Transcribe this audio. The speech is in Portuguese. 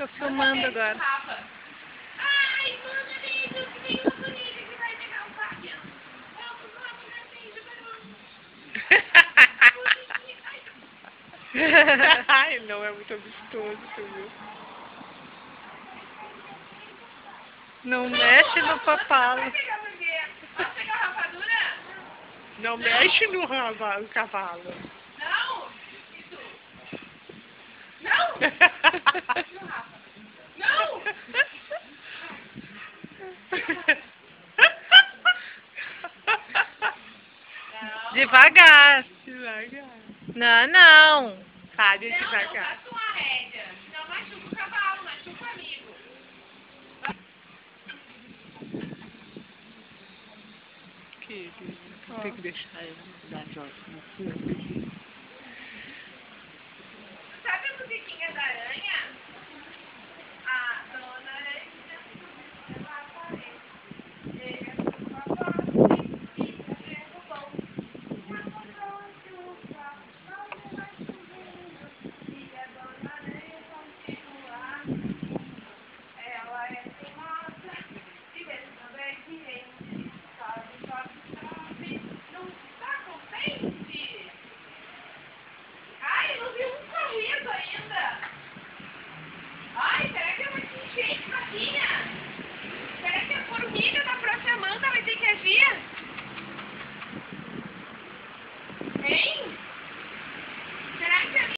Tô filmando agora. Ai, manda vídeo que tem uma bonita que vai pegar um paquete. Ai, não, é muito gostoso, tu viu? Não mexe no papalo. Vai pegar o bebê. Vai pegar a rapadura? Não mexe no cavalo. Não. Isso. Não. Não. Devagar. Devagar. Não, não. Sabe, Não, devagar. não sua rédea. Não machuca o cavalo, machuca o amigo. Tem que deixar ele dar jogo no filme. Sabe a musiquinha da aranha? A dona aranha ela aparece. Chega no pacote e chega o pão. Não chupa, não vai subindo. E a dona aranha continua. Ela é teimosa e vez também que